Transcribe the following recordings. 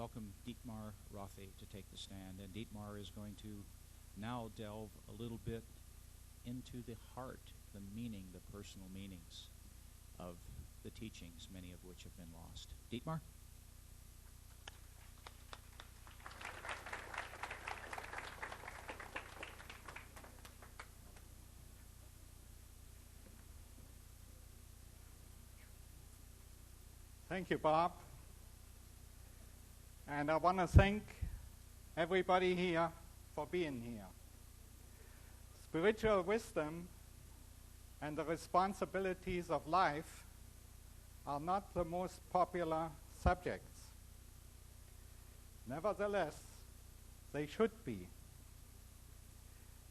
welcome Dietmar Rothe to take the stand. And Dietmar is going to now delve a little bit into the heart, the meaning, the personal meanings of the teachings, many of which have been lost. Dietmar? Thank you, Bob. And I want to thank everybody here for being here. Spiritual wisdom and the responsibilities of life are not the most popular subjects. Nevertheless, they should be.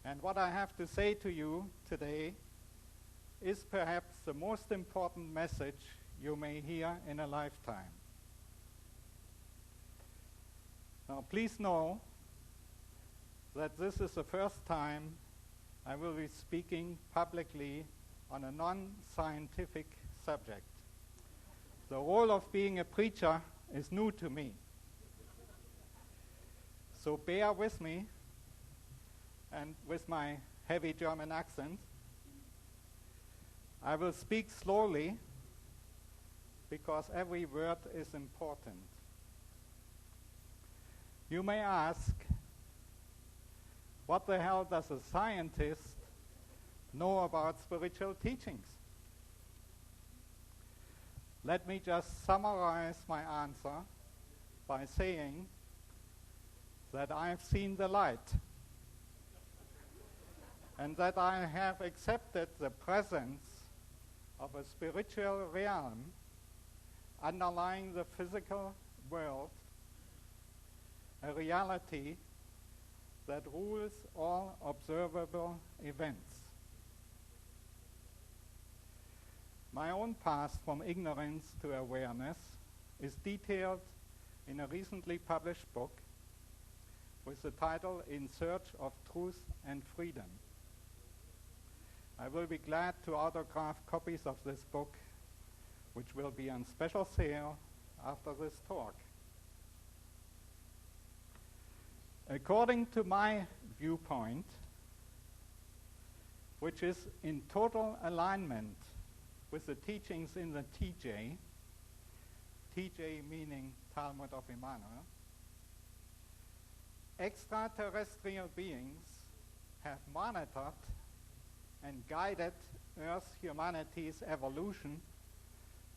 And what I have to say to you today is perhaps the most important message you may hear in a lifetime. Now, please know that this is the first time I will be speaking publicly on a non-scientific subject. The role of being a preacher is new to me. So bear with me and with my heavy German accent. I will speak slowly because every word is important. You may ask, what the hell does a scientist know about spiritual teachings? Let me just summarize my answer by saying that I've seen the light and that I have accepted the presence of a spiritual realm underlying the physical world, a reality that rules all observable events. My own path from ignorance to awareness is detailed in a recently published book with the title In Search of Truth and Freedom. I will be glad to autograph copies of this book, which will be on special sale after this talk. According to my viewpoint, which is in total alignment with the teachings in the TJ meaning Talmud of Jmmanuel, extraterrestrial beings have monitored and guided Earth's humanity's evolution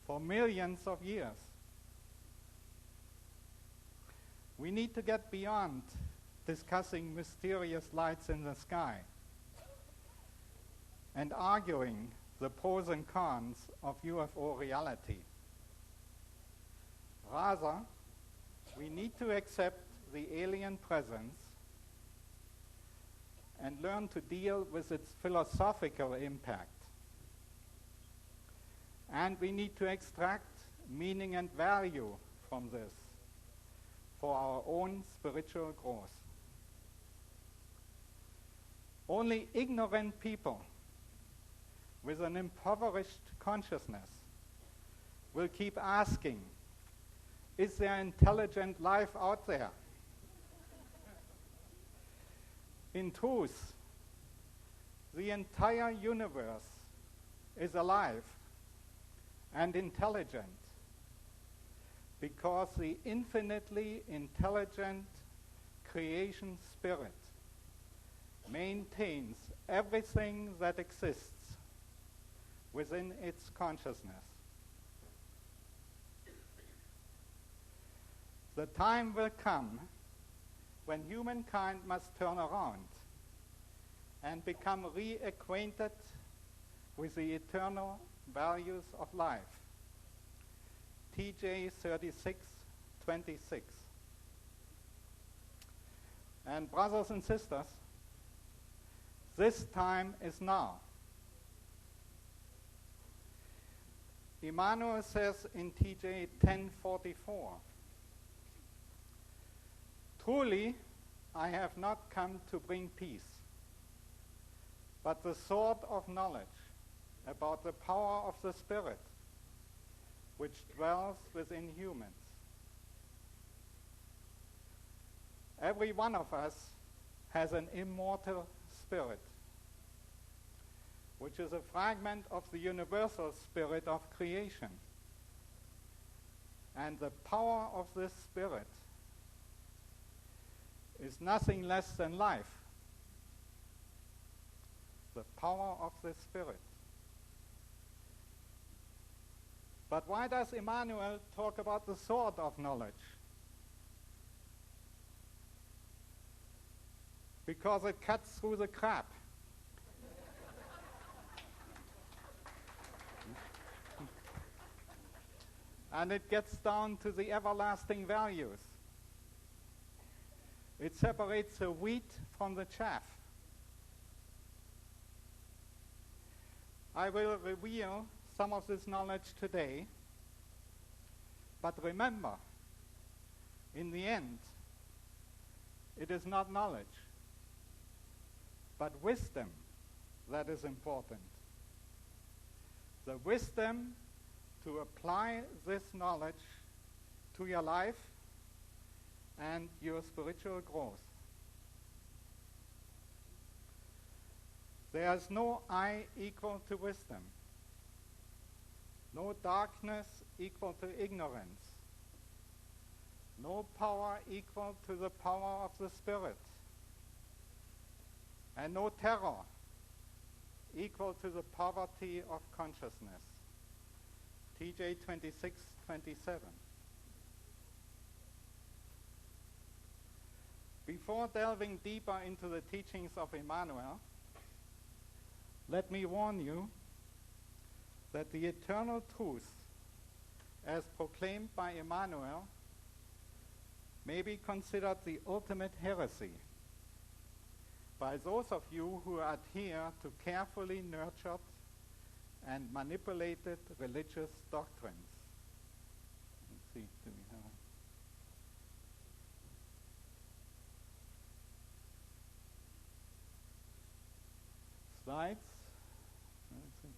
for millions of years. We need to get beyond discussing mysterious lights in the sky and arguing the pros and cons of UFO reality. Rather, we need to accept the alien presence and learn to deal with its philosophical impact. And we need to extract meaning and value from this for our own spiritual growth. Only ignorant people with an impoverished consciousness will keep asking, is there intelligent life out there? In truth, the entire universe is alive and intelligent because the infinitely intelligent creation spirit maintains everything that exists within its consciousness. The time will come when humankind must turn around and become reacquainted with the eternal values of life. TJ 36:26. And brothers and sisters, this time is now. Jmmanuel says in TJ 10:44, truly, I have not come to bring peace, but the sword of knowledge about the power of the Spirit, which dwells within humans. Every one of us has an immortal spirit, which is a fragment of the universal spirit of creation. And the power of this spirit is nothing less than life. The power of the spirit. But why does Jmmanuel talk about the sword of knowledge? Because it cuts through the crap. And it gets down to the everlasting values. It separates the wheat from the chaff. I will reveal some of this knowledge today, but remember, in the end, it is not knowledge, but wisdom that is important. The wisdom to apply this knowledge to your life and your spiritual growth. There is no I equal to wisdom. No darkness equal to ignorance. No power equal to the power of the Spirit. And no terror equal to the poverty of consciousness. TJ 26:27. Before delving deeper into the teachings of Jmmanuel, let me warn you that the eternal truth, as proclaimed by Jmmanuel, may be considered the ultimate heresy by those of you who adhere to carefully nurtured and manipulated religious doctrines. Let's see, do we have slides? Let's see.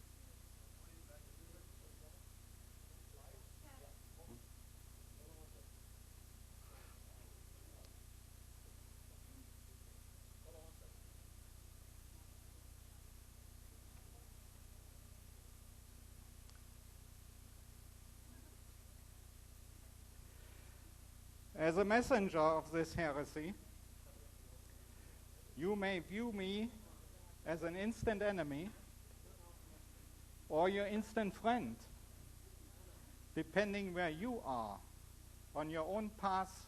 As a messenger of this heresy, you may view me as an instant enemy or your instant friend, depending where you are on your own path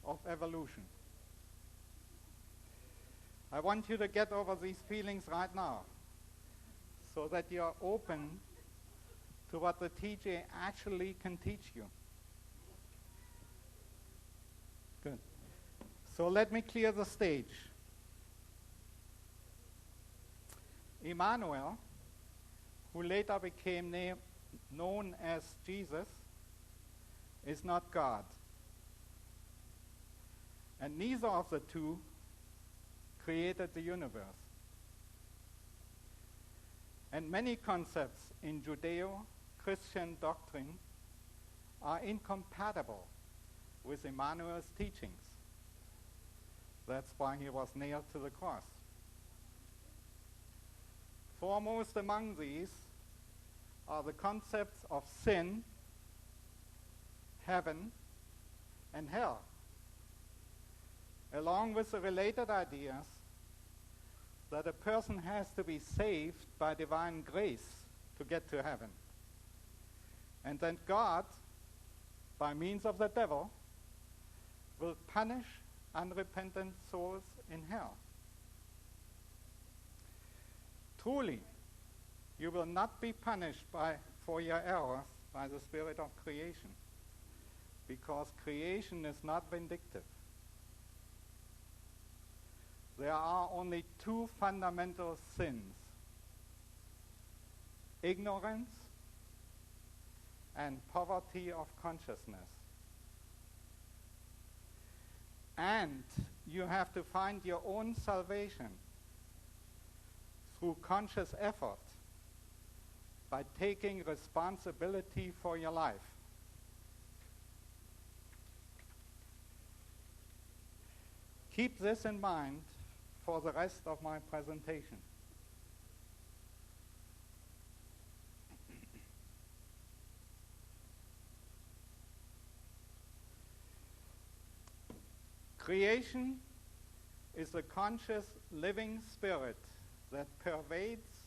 of evolution. I want you to get over these feelings right now so that you're open to what the TJ actually can teach you. Good. So let me clear the stage. Jmmanuel, who later became known as Jesus, is not God. And neither of the two created the universe. And many concepts in Judeo-Christian doctrine are incompatible with Jmmanuel's teachings. That's why he was nailed to the cross. Foremost among these are the concepts of sin, heaven, and hell, along with the related ideas that a person has to be saved by divine grace to get to heaven, and that God, by means of the devil, will punish unrepentant souls in hell. Truly, you will not be punished for your errors by the spirit of creation, because creation is not vindictive. There are only two fundamental sins: ignorance and poverty of consciousness. And you have to find your own salvation through conscious effort by taking responsibility for your life. Keep this in mind for the rest of my presentation. Creation is a conscious living spirit that pervades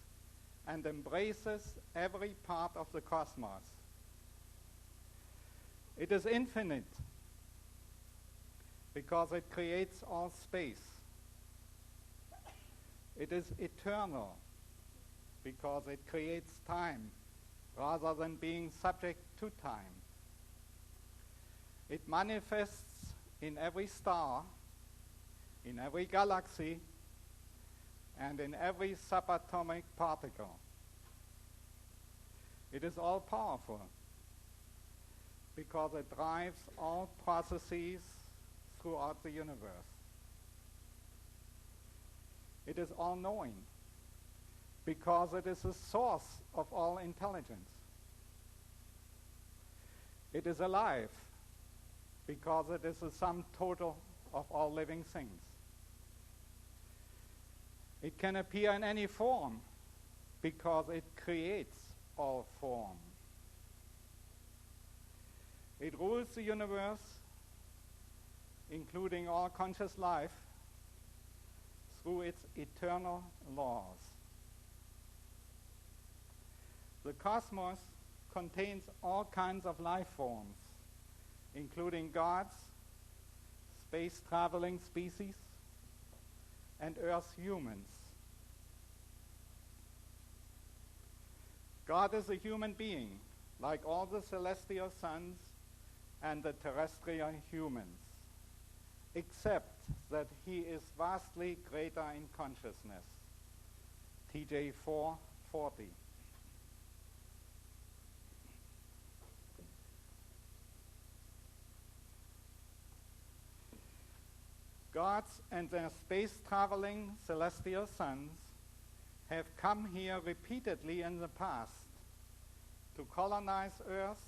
and embraces every part of the cosmos. It is infinite because it creates all space. It is eternal because it creates time rather than being subject to time. It manifests in every star, in every galaxy, and in every subatomic particle. It is all-powerful because it drives all processes throughout the universe. It is all-knowing because it is the source of all intelligence. It is alive because it is the sum total of all living things. It can appear in any form because it creates all form. It rules the universe, including all conscious life, through its eternal laws. The cosmos contains all kinds of life forms, including gods, space-traveling species, and Earth humans. God is a human being, like all the celestial sons and the terrestrial humans, except that he is vastly greater in consciousness. TJ 4:40. Gods and their space-traveling celestial sons have come here repeatedly in the past to colonize Earth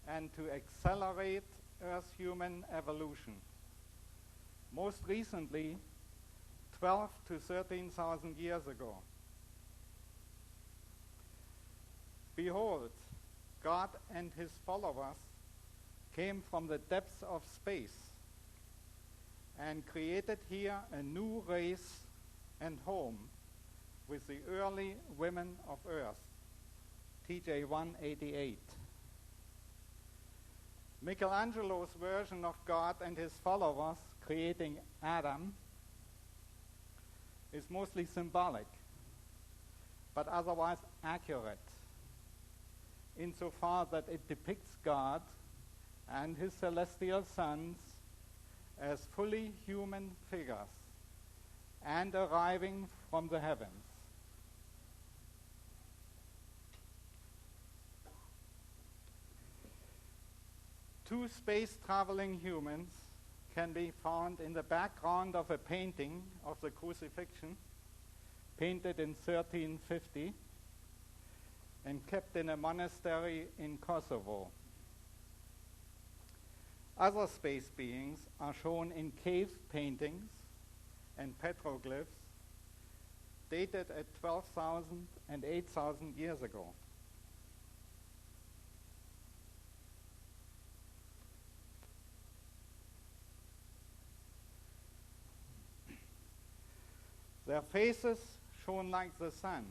and to accelerate Earth's human evolution. Most recently, 12 to 13,000 years ago. Behold, God and his followers came from the depths of space and created here a new race and home with the early women of Earth. TJ 188. Michelangelo's version of God and his followers creating Adam is mostly symbolic, but otherwise accurate, insofar that it depicts God and his celestial sons as fully human figures and arriving from the heavens. Two space-traveling humans can be found in the background of a painting of the Crucifixion, painted in 1350 and kept in a monastery in Kosovo. Other space beings are shown in cave paintings and petroglyphs dated at 12,000 and 8,000 years ago. Their faces shone like the sun,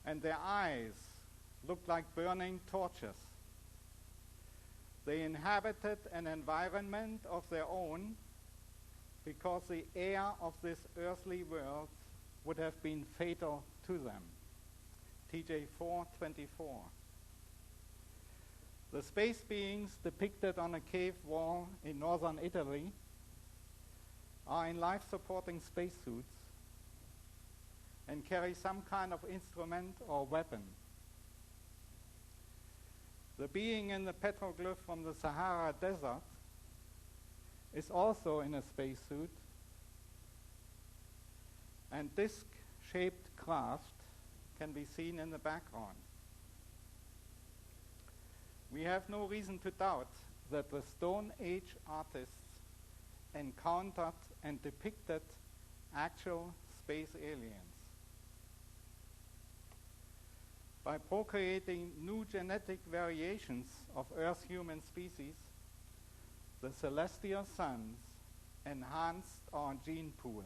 and their eyes looked like burning torches. They inhabited an environment of their own because the air of this earthly world would have been fatal to them. TJ 4:24. The space beings depicted on a cave wall in northern Italy are in life-supporting spacesuits and carry some kind of instrument or weapon. The being in the petroglyph from the Sahara Desert is also in a spacesuit, and disc-shaped craft can be seen in the background. We have no reason to doubt that the Stone Age artists encountered and depicted actual space aliens. By procreating new genetic variations of Earth's human species, the celestial sons enhanced our gene pool.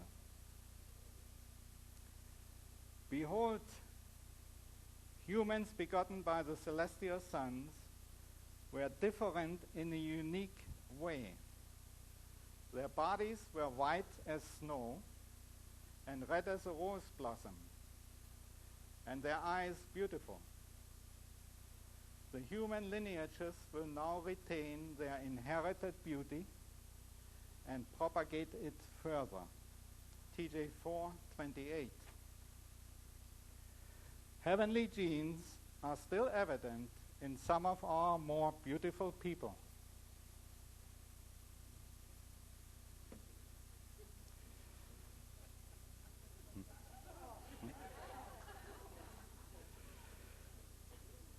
Behold, humans begotten by the celestial sons were different in a unique way. Their bodies were white as snow and red as a rose blossom, and their eyes beautiful. The human lineages will now retain their inherited beauty and propagate it further. TJ 4:28. Heavenly genes are still evident in some of our more beautiful people.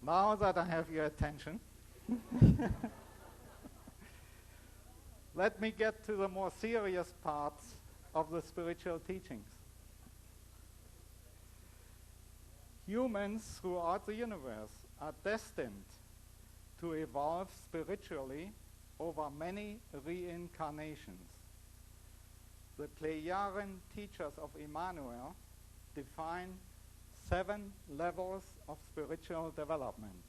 Now that I have your attention, let me get to the more serious parts of the spiritual teachings. Humans throughout the universe are destined to evolve spiritually over many reincarnations. The Plejaren teachers of Jmmanuel define 7 levels of spiritual development.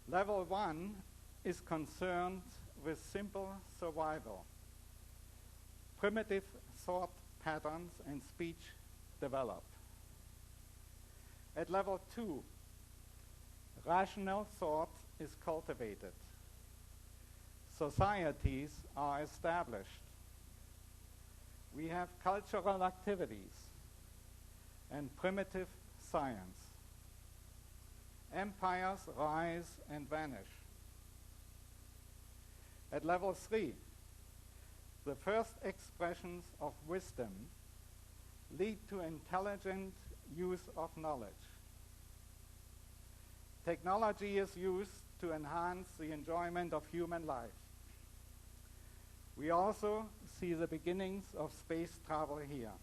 Level 1 is concerned with simple survival. Primitive thought patterns and speech develop. At level 2, rational thought is cultivated. Societies are established. We have cultural activities and primitive science. Empires rise and vanish. At level 3, the first expressions of wisdom lead to intelligent use of knowledge. Technology is used to enhance the enjoyment of human life. We also see the beginnings of space travel here.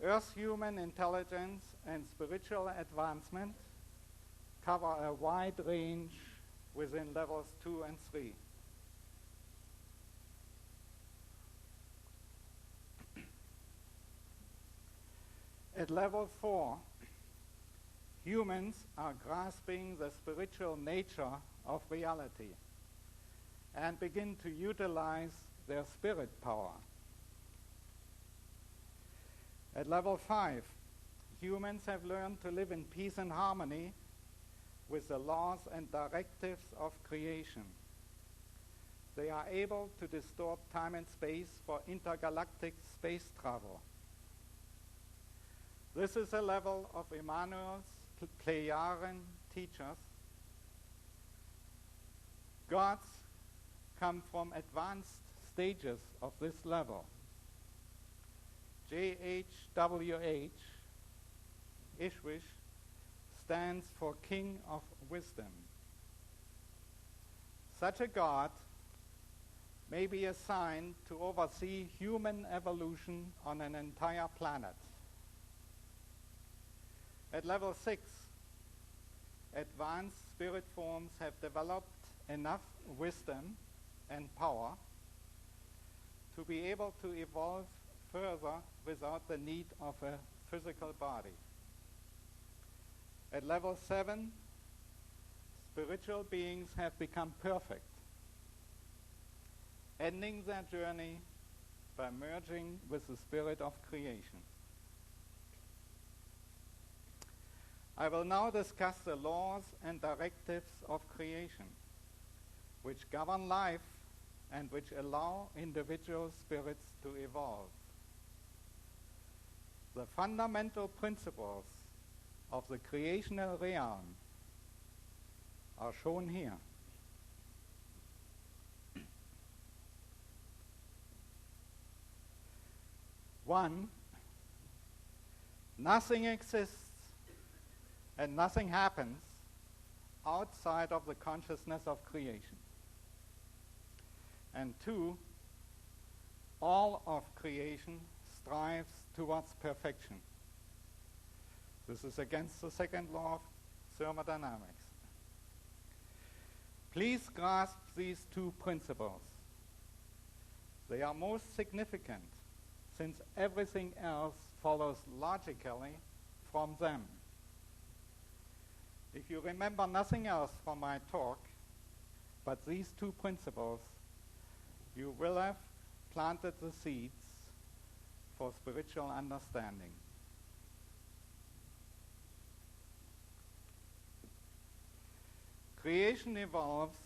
Earth's human intelligence and spiritual advancement cover a wide range within levels 2 and 3. At level 4, humans are grasping the spiritual nature of reality and begin to utilize their spirit power. At level 5, humans have learned to live in peace and harmony with the laws and directives of creation. They are able to distort time and space for intergalactic space travel. This is a level of Jmmanuel's Plejaren teachers. Gods come from advanced stages of this level. JHWH, Ishwish, stands for King of Wisdom. Such a god may be assigned to oversee human evolution on an entire planet. At level 6, advanced spirit forms have developed enough wisdom and power to be able to evolve further without the need of a physical body. At level 7, spiritual beings have become perfect, ending their journey by merging with the spirit of creation. I will now discuss the laws and directives of creation, which govern life and which allow individual spirits to evolve. The fundamental principles of the creational realm are shown here. One, nothing exists and nothing happens outside of the consciousness of creation. And 2, all of creation strives towards perfection. This is against the second law of thermodynamics. Please grasp these 2 principles. They are most significant since everything else follows logically from them. If you remember nothing else from my talk but these 2 principles, you will have planted the seeds for spiritual understanding. Creation evolves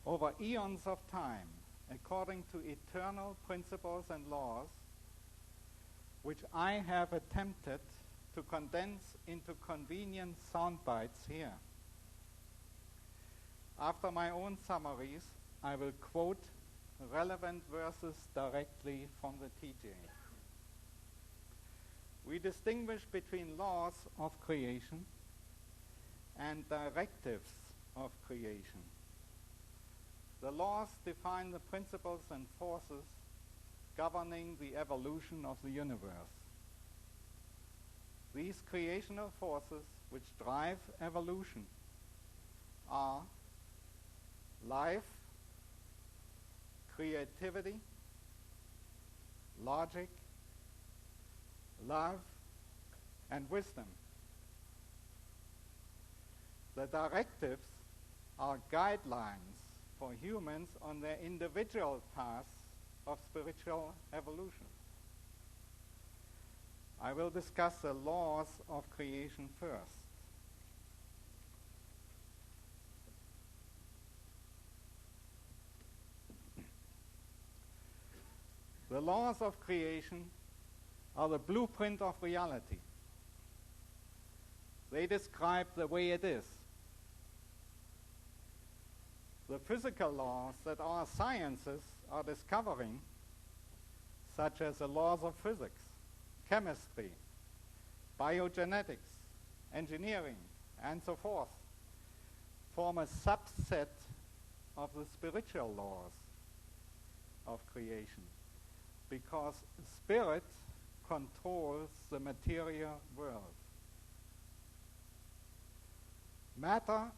over eons of time according to eternal principles and laws, which I have attempted to condense into convenient sound bites here. After my own summaries, I will quote relevant verses directly from the TJ. We distinguish between laws of creation and directives of creation. The laws define the principles and forces governing the evolution of the universe. These creational forces which drive evolution are life, creativity, logic, love, and wisdom. The directives are guidelines for humans on their individual paths of spiritual evolution. I will discuss the laws of creation first. The laws of creation are the blueprint of reality. They describe the way it is. The physical laws that our sciences are discovering, such as the laws of physics, chemistry, biogenetics, engineering, and so forth, form a subset of the spiritual laws of creation, because spirit controls the material world. Matter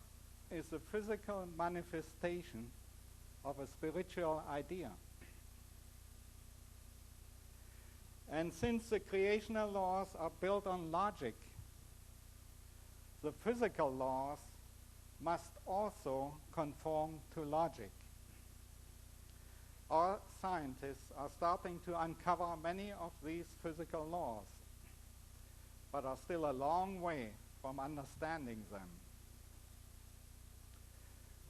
is a physical manifestation of a spiritual idea. And since the creational laws are built on logic, the physical laws must also conform to logic. Our scientists are starting to uncover many of these physical laws, but are still a long way from understanding them.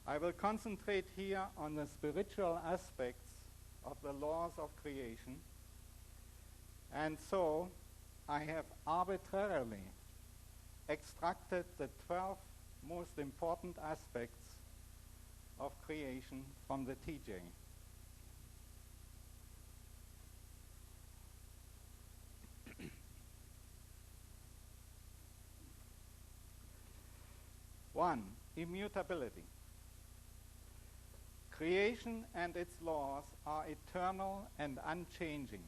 I will concentrate here on the spiritual aspects of the laws of creation, and so I have arbitrarily extracted the 12 most important aspects of creation from the TJ. One, immutability. Creation and its laws are eternal and unchanging.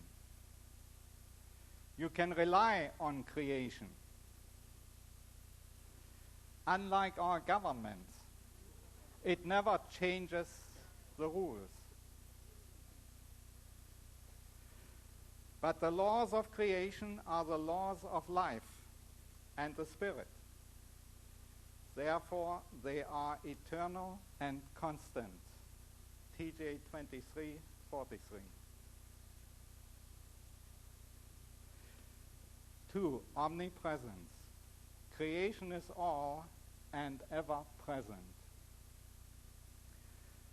You can rely on creation. Unlike our governments, it never changes the rules. But the laws of creation are the laws of life and the spirit. Therefore, they are eternal and constant. TJ 23:43. 2, omnipresence. Creation is all and ever present.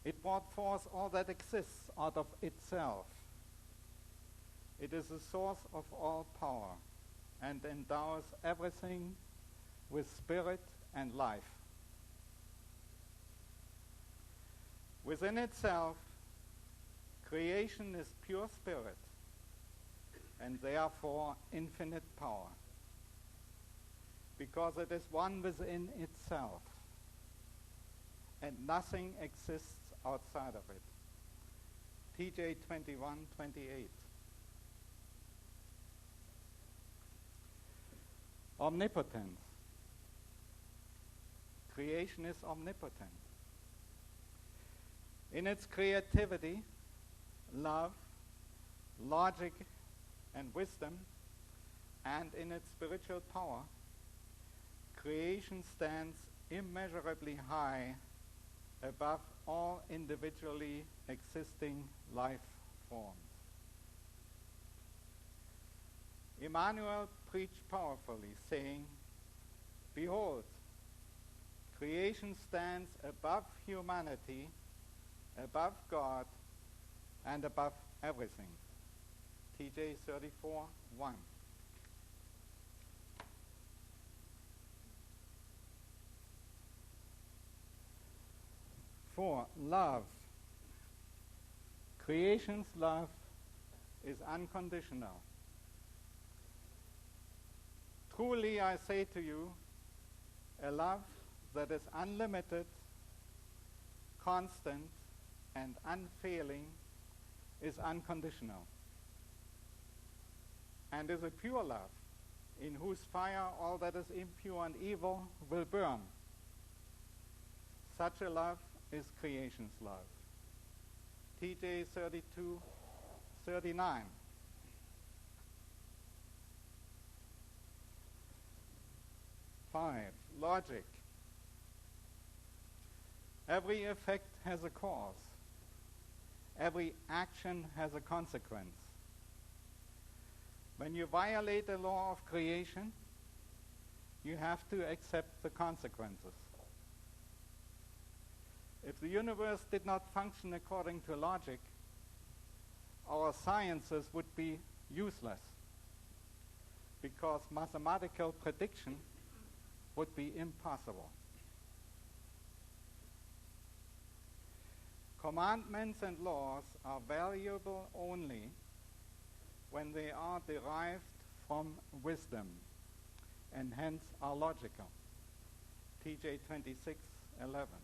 It brought forth all that exists out of itself. It is the source of all power and endows everything with spirit and life. Within itself, creation is pure spirit and therefore infinite power. because it is one within itself, and nothing exists outside of it. TJ 21:28. Omnipotence. Creation is omnipotent. In its creativity, love, logic, and wisdom, and in its spiritual power, creation stands immeasurably high above all individually existing life forms. Jmmanuel preached powerfully, saying, "Behold, creation stands above humanity, above God, and above everything." TJ 34:1. For love. Creation's love is unconditional. Truly, I say to you, a love that is unlimited, constant, and unfailing is unconditional, and is a pure love, in whose fire all that is impure and evil will burn. Such a love is creation's love. TJ 32:39. Five, logic. Every effect has a cause. Every action has a consequence. When you violate the law of creation, you have to accept the consequences. If the universe did not function according to logic, our sciences would be useless, because mathematical prediction would be impossible. Commandments and laws are valuable only when they are derived from wisdom, and hence are logical. TJ 26:11.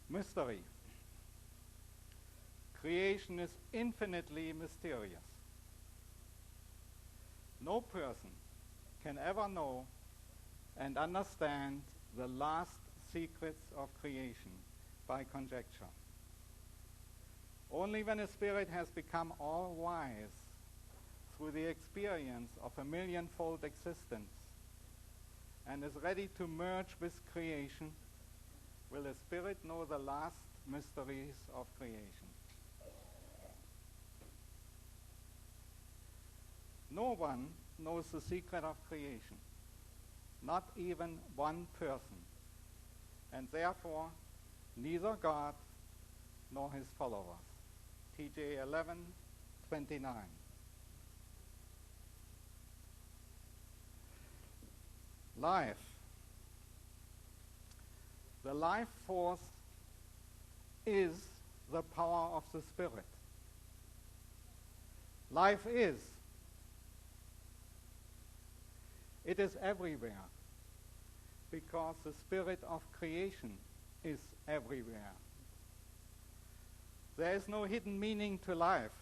Mystery. Creation is infinitely mysterious. No person can ever know and understand the last secrets of creation by conjecture. Only when a spirit has become all-wise through the experience of a millionfold existence and is ready to merge with creation will a spirit know the last mysteries of creation. No one knows the secret of creation, not even one person, and therefore neither God nor his followers. TJ 11:29. Life. The life force is the power of the Spirit. Life is. It is everywhere, because the spirit of creation is everywhere. There is no hidden meaning to life.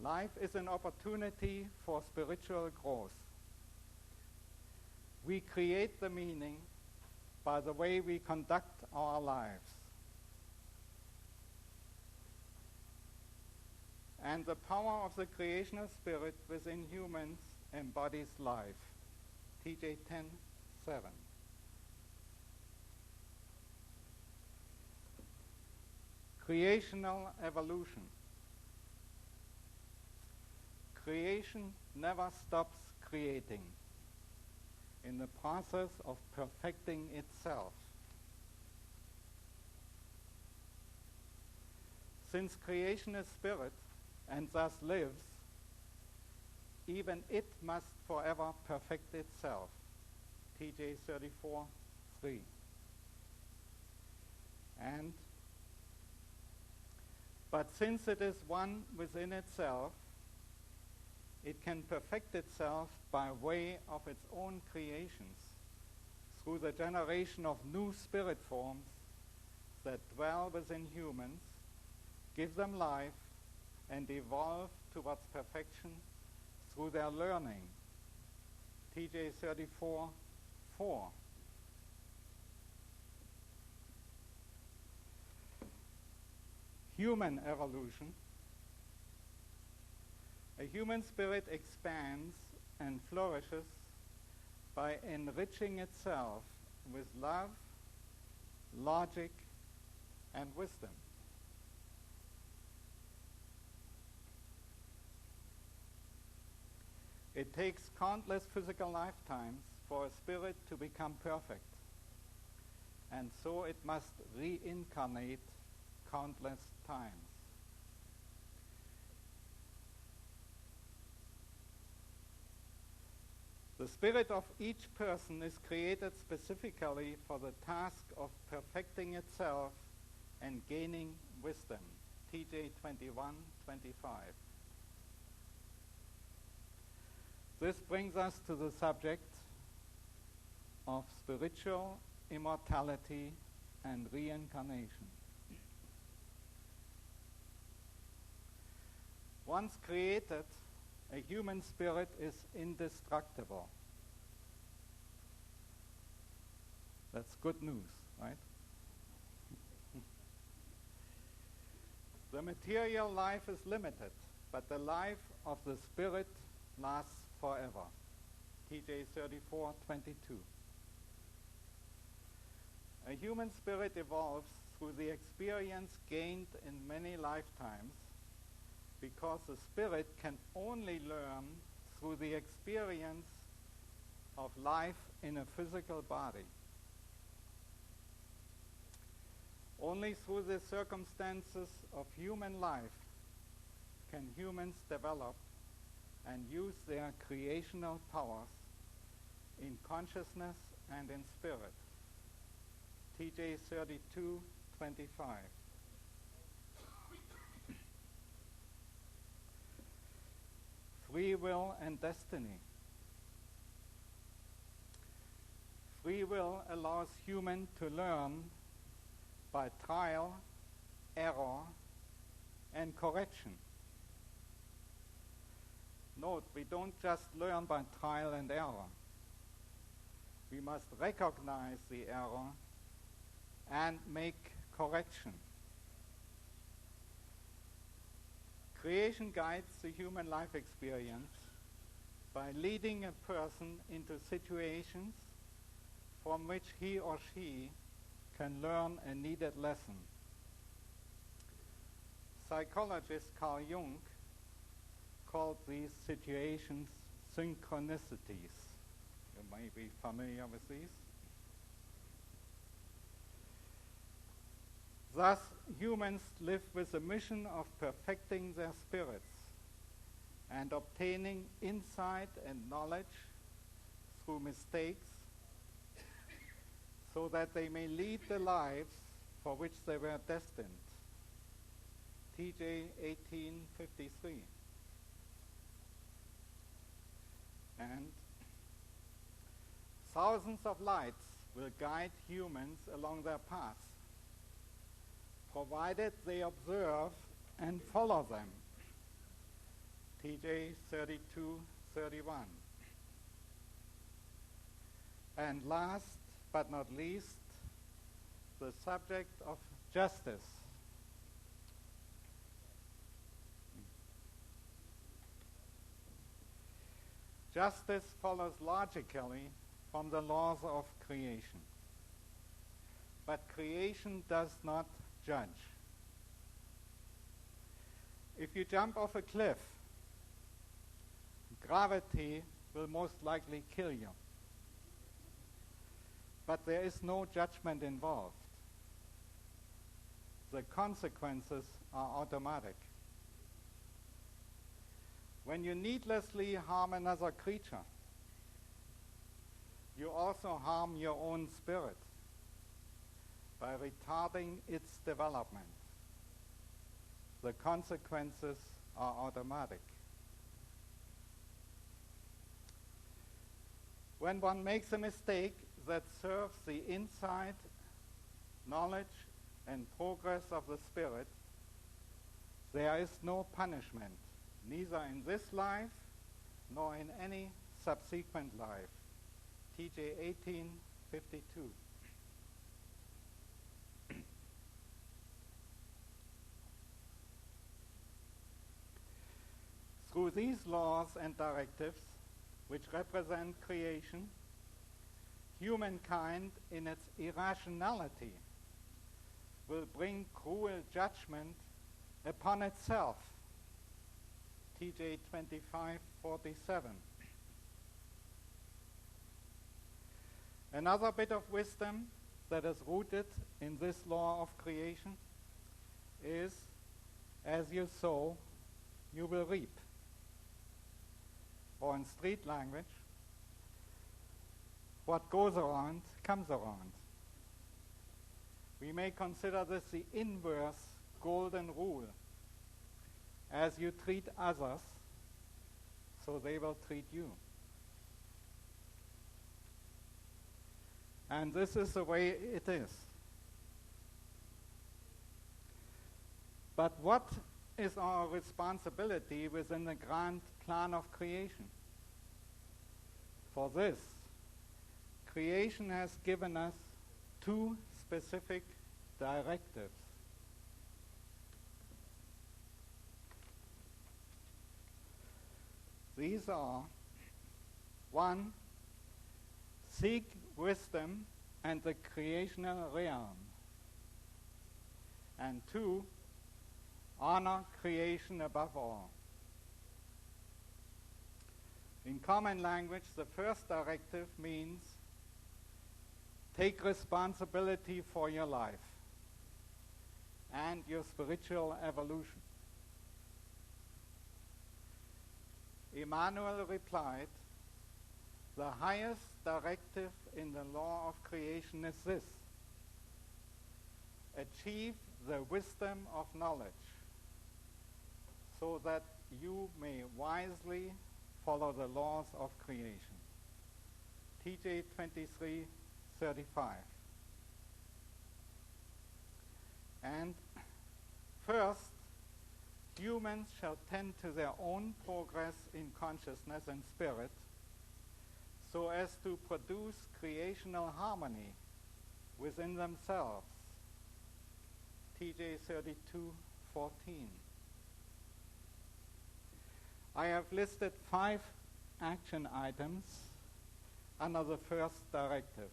Life is an opportunity for spiritual growth. We create the meaning by the way we conduct our lives. And the power of the creational spirit within humans embodies life. TJ 10:7. Creational evolution. Creation never stops creating in the process of perfecting itself. Since creation is spirit and thus lives, even it must forever perfect itself. TJ 34:3. But since it is one within itself it can perfect itself by way of its own creations through the generation of new spirit forms that dwell within humans, give them life, and evolve towards perfection through their learning. TJ 34:4. Human evolution. A human spirit expands and flourishes by enriching itself with love, logic, and wisdom. It takes countless physical lifetimes for a spirit to become perfect, and so it must reincarnate countless times. The spirit of each person is created specifically for the task of perfecting itself and gaining wisdom. TJ 21:25. This brings us to the subject of spiritual immortality and reincarnation. Once created, a human spirit is indestructible. That's good news, right? The material life is limited, but the life of the spirit lasts forever. TJ 34:22. A human spirit evolves through the experience gained in many lifetimes, because the spirit can only learn through the experience of life in a physical body. Only through the circumstances of human life can humans develop and use their creational powers in consciousness and in spirit. TJ 32:25. Free will and destiny. Free will allows human to learn by trial, error, and correction. Note, we don't just learn by trial and error. We must recognize the error and make correction. Creation guides the human life experience by leading a person into situations from which he or she can learn a needed lesson. Psychologist Carl Jung called these situations synchronicities. You may be familiar with these. Thus, humans live with the mission of perfecting their spirits and obtaining insight and knowledge through mistakes, so that they may lead the lives for which they were destined. TJ 18:53. And thousands of lights will guide humans along their paths, provided they observe and follow them. TJ 32:31. And last but not least, the subject of justice. Justice follows logically from the laws of creation. But creation does not judge. If you jump off a cliff, gravity will most likely kill you. But there is no judgment involved. The consequences are automatic. When you needlessly harm another creature, you also harm your own spirit by retarding its development. The consequences are automatic. When one makes a mistake that serves the insight, knowledge, and progress of the spirit, there is no punishment, neither in this life nor in any subsequent life. TJ 18:52. Through these laws and directives, which represent creation, humankind in its irrationality will bring cruel judgment upon itself. TJ 25:47. Another bit of wisdom that is rooted in this law of creation is, as you sow, you will reap. Or in street language, what goes around comes around. We may consider this the inverse golden rule. As you treat others, so they will treat you. And this is the way it is. But what is our responsibility within the grand plan of creation? For this, creation has given us two specific directives. These are: 1, seek wisdom and the creational realm, and 2, honor creation above all. In common language, the first directive means take responsibility for your life and your spiritual evolution. Emmanuel replied, the highest directive in the law of creation is this: achieve the wisdom of knowledge, so that you may wisely follow the laws of creation. TJ 23:35. And first, humans shall tend to their own progress in consciousness and spirit, so as to produce creational harmony within themselves. TJ 32:14. I have listed 5 action items under the first directive.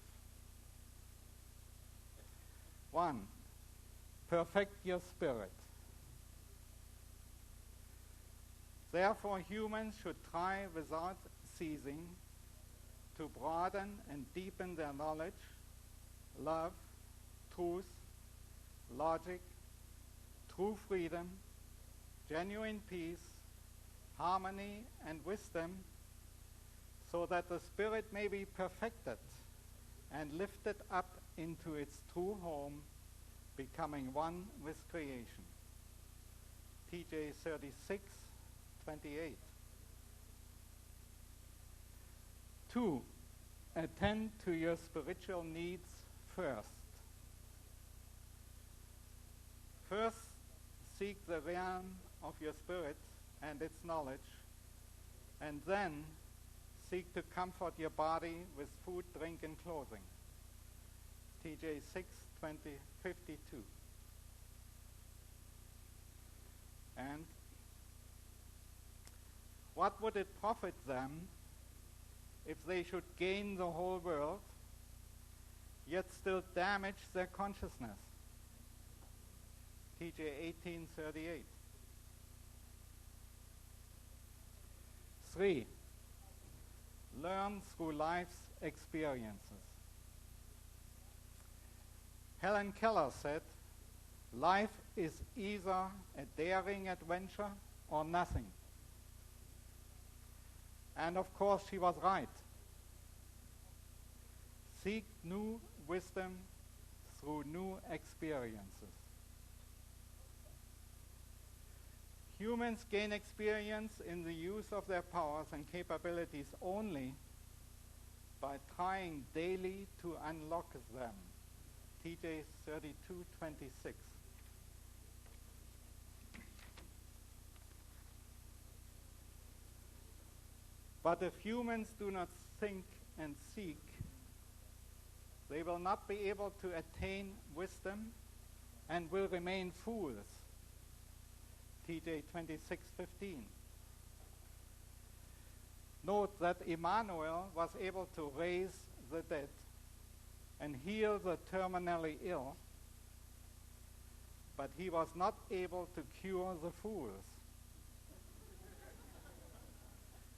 1, perfect your spirit. Therefore, humans should try without ceasing to broaden and deepen their knowledge, love, truth, logic, true freedom, genuine peace, harmony, and wisdom, so that the spirit may be perfected and lifted up into its true home, becoming one with creation. TJ 36:28. 2, attend to your spiritual needs first. First, seek the realm of your spirit and its knowledge, and then seek to comfort your body with food, drink, and clothing. TJ 6:52. And what would it profit them if they should gain the whole world, yet still damage their consciousness? TJ 18:38. 3, learn through life's experiences. Helen Keller said, life is either a daring adventure or nothing. And of course she was right. Seek new wisdom through new experiences. Humans gain experience in the use of their powers and capabilities only by trying daily to unlock them. TJ 32:26. But if humans do not think and seek, they will not be able to attain wisdom and will remain fools. TJ 26:15. Note that Emmanuel was able to raise the dead and heal the terminally ill, but he was not able to cure the fools.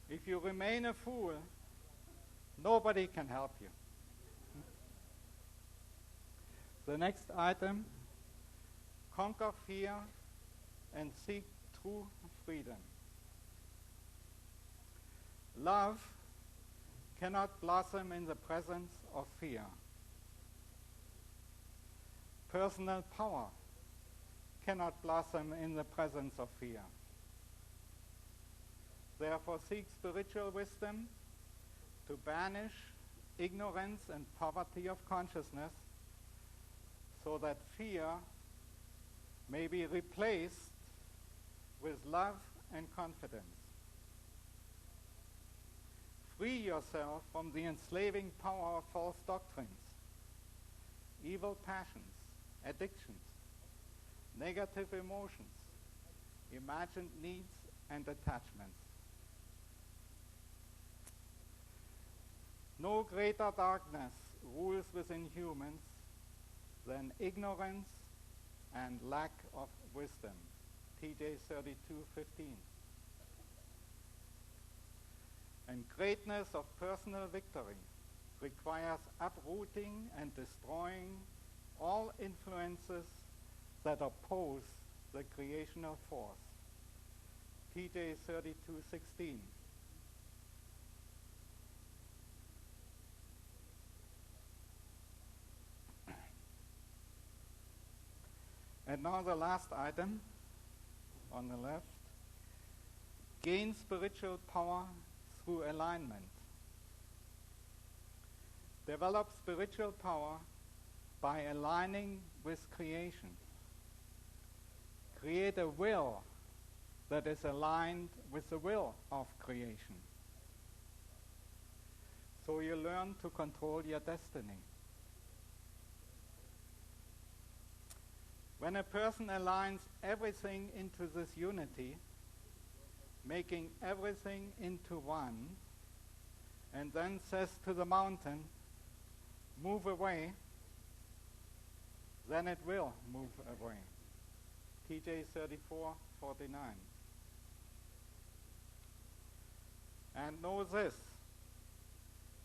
If you remain a fool, nobody can help you. The next item, conquer fear and seek true freedom. Love cannot blossom in the presence of fear. Personal power cannot blossom in the presence of fear. Therefore, seek spiritual wisdom to banish ignorance and poverty of consciousness so that fear may be replaced with love and confidence. Free yourself from the enslaving power of false doctrines, evil passions, addictions, negative emotions, imagined needs, and attachments. No greater darkness rules within humans than ignorance and lack of wisdom. TJ 32:15. And greatness of personal victory requires uprooting and destroying all influences that oppose the creational force. TJ 32:16. And now the last item on the left. Gain spiritual power through alignment. Develop spiritual power by aligning with creation. Create a will that is aligned with the will of creation. So you learn to control your destiny. When a person aligns everything into this unity, making everything into one, and then says to the mountain, move away, then it will move away. TJ 34:49. And know this,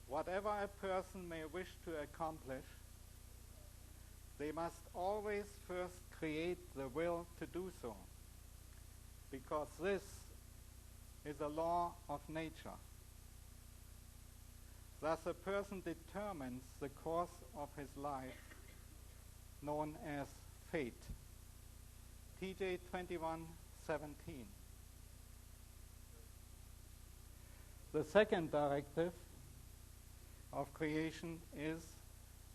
whatever a person may wish to accomplish, they must always first create the will to do so, because this is a law of nature. Thus a person determines the course of his life, known as fate. TJ 21:17. The second directive of creation is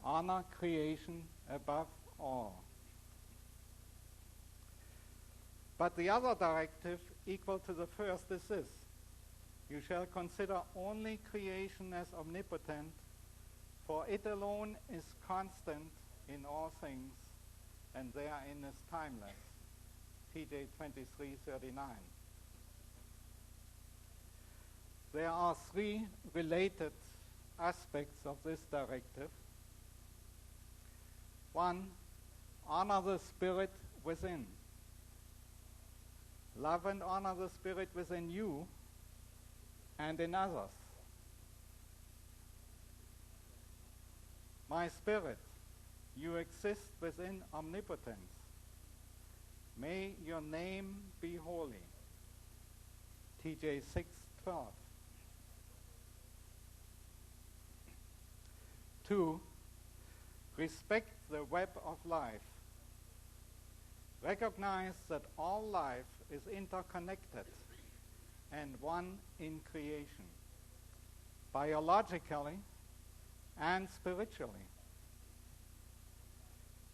honor creation above all. But the other directive, equal to the first, is this: you shall consider only creation as omnipotent, for it alone is constant in all things, and therein is timeless. TJ 23:39. There are three related aspects of this directive. One, honor the spirit within. Love and honor the spirit within you and in others. My spirit, you exist within omnipotence. May your name be holy. TJ 6:12. 2, respect the web of life. Recognize that all life is interconnected and one in creation. Biologically, and spiritually.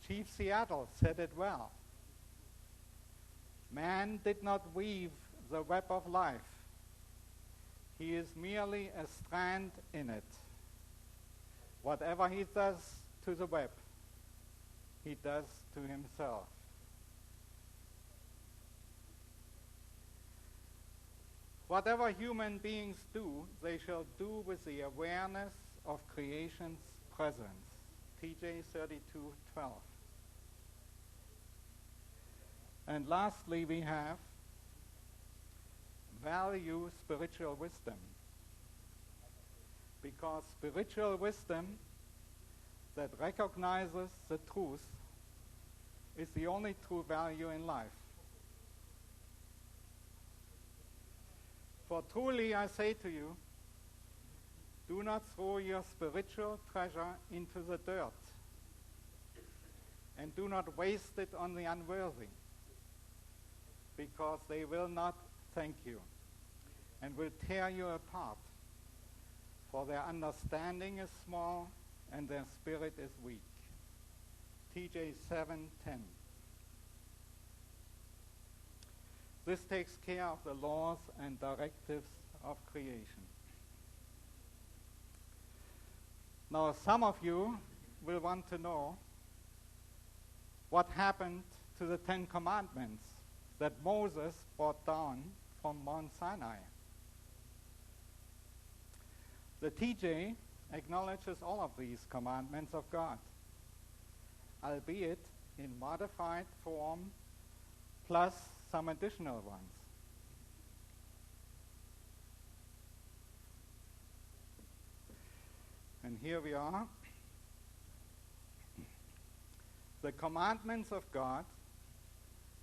Chief Seattle said it well. Man did not weave the web of life. He is merely a strand in it. Whatever he does to the web, he does to himself. Whatever human beings do, they shall do with the awareness of creation's presence. TJ 32:12. And lastly, we have value spiritual wisdom. Because spiritual wisdom that recognizes the truth is the only true value in life. For truly I say to you, do not throw your spiritual treasure into the dirt, and do not waste it on the unworthy, because they will not thank you and will tear you apart, for their understanding is small and their spirit is weak. TJ 7:10. This takes care of the laws and directives of creation. Now, some of you will want to know what happened to the 10 Commandments that Moses brought down from Mount Sinai. The TJ acknowledges all of these commandments of God, albeit in modified form, plus some additional ones. And here we are. The commandments of God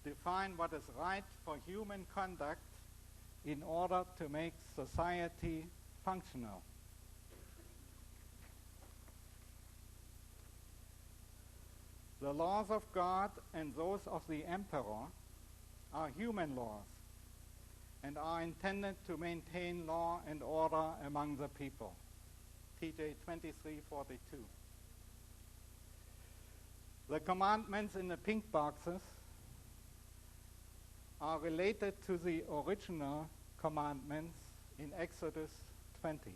define what is right for human conduct in order to make society functional. The laws of God and those of the emperor are human laws and are intended to maintain law and order among the people. TJ 23:42. The commandments in the pink boxes are related to the original commandments in Exodus 20.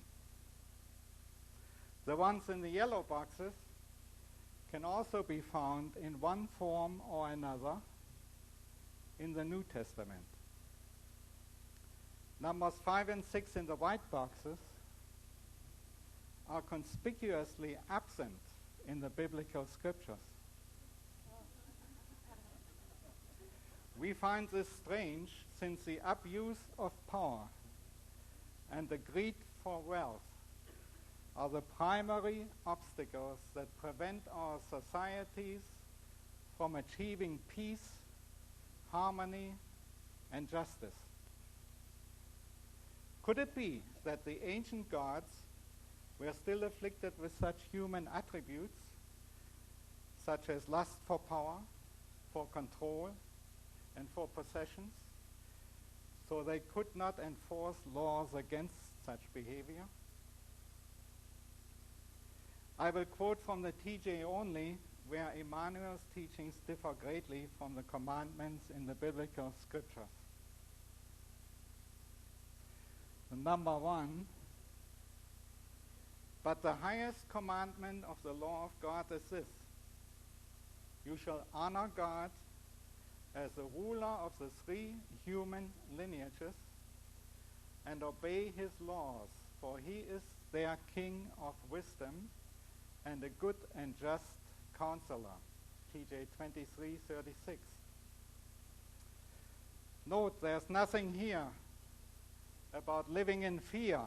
The ones in the yellow boxes can also be found in one form or another in the New Testament. Numbers 5 and 6 in the white boxes are conspicuously absent in the biblical scriptures. We find this strange since the abuse of power and the greed for wealth are the primary obstacles that prevent our societies from achieving peace, harmony, and justice. Could it be that the ancient gods were still afflicted with such human attributes, such as lust for power, for control, and for possessions, so they could not enforce laws against such behavior? I will quote from the TJ only, where Jmmanuel's teachings differ greatly from the commandments in the biblical scriptures. Number 1, but the highest commandment of the law of God is this: you shall honor God as the ruler of the 3 human lineages and obey his laws, for he is their king of wisdom and a good and just counselor. TJ 23:36. Note, there's nothing here about living in fear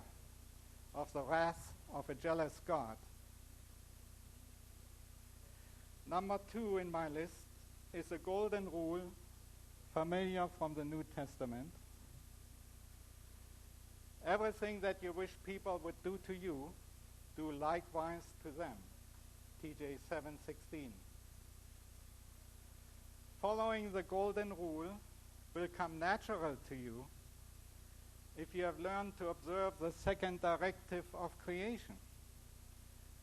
of the wrath of a jealous God. Number 2 in my list is a golden rule, familiar from the New Testament. Everything that you wish people would do to you, do likewise to them. TJ 7:16. Following the golden rule will come natural to you if you have learned to observe the second directive of creation.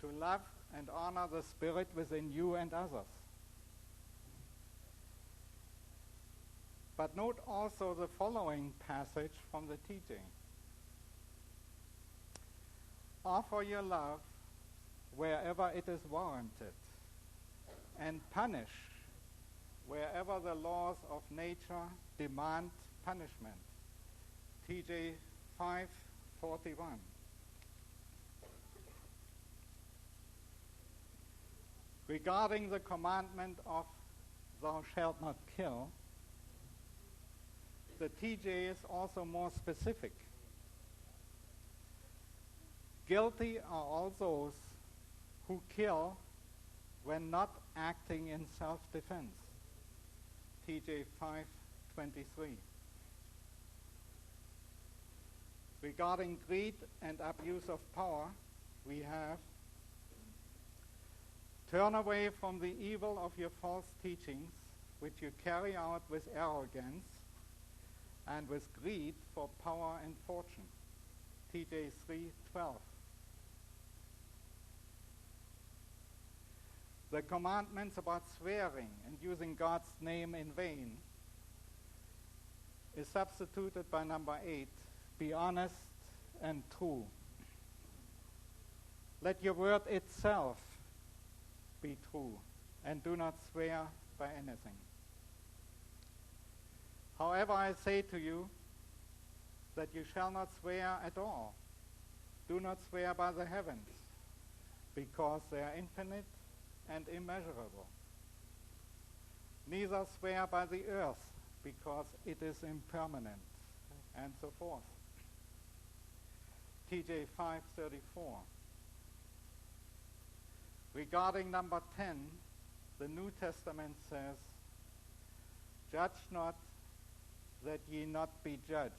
to love and honor the Spirit within you and others. But note also the following passage from the teaching. Offer your love wherever it is warranted, and punish wherever the laws of nature demand punishment. TJ 5:41. Regarding the commandment of thou shalt not kill, the TJ is also more specific. Guilty are all those who kill when not acting in self-defense. TJ 5:23. Regarding greed and abuse of power, we have: turn away from the evil of your false teachings, which you carry out with arrogance and with greed for power and fortune. TJ 3:12. The commandments about swearing and using God's name in vain is substituted by number 8, be honest and true. Let your word itself be true, and do not swear by anything. However, I say to you that you shall not swear at all. Do not swear by the heavens, because they are infinite and immeasurable. Neither swear by the earth, because it is impermanent, and so forth. TJ 5:34. Regarding number 10, the New Testament says, judge not that ye not be judged.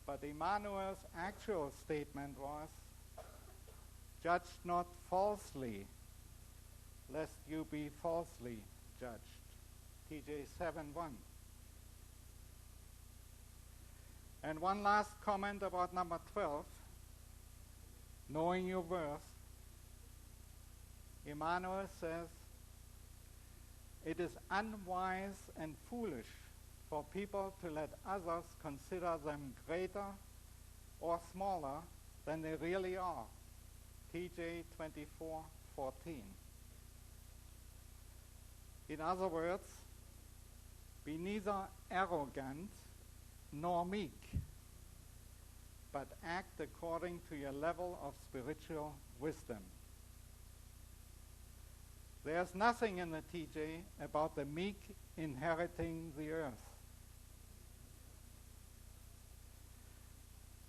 But Jmmanuel's actual statement was, judge not falsely, lest you be falsely judged. TJ 7:1. And one last comment about number 12, knowing your worth. Jmmanuel says, it is unwise and foolish for people to let others consider them greater or smaller than they really are. TJ 24:14. In other words, be neither arrogant nor meek, but act according to your level of spiritual wisdom. There's nothing in the TJ about the meek inheriting the earth.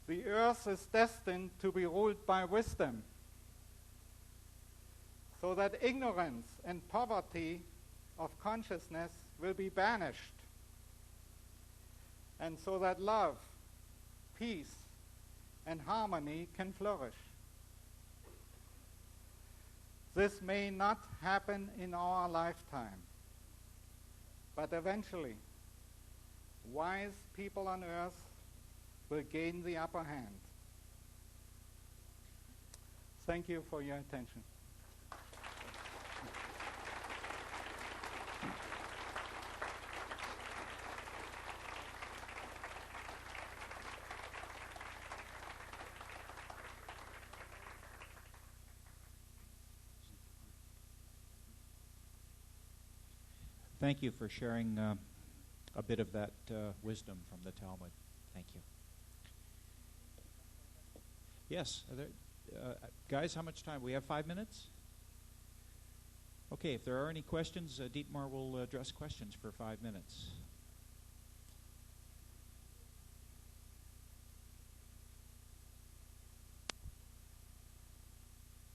The earth is destined to be ruled by wisdom, so that ignorance and poverty of consciousness will be banished, and so that love, peace, and harmony can flourish. This may not happen in our lifetime, but eventually, wise people on earth will gain the upper hand. Thank you for your attention. Thank you for sharing a bit of that wisdom from the Talmud. Thank you. Yes, guys, how much time? We have 5 minutes? Okay, if there are any questions, Dietmar will address questions for 5 minutes.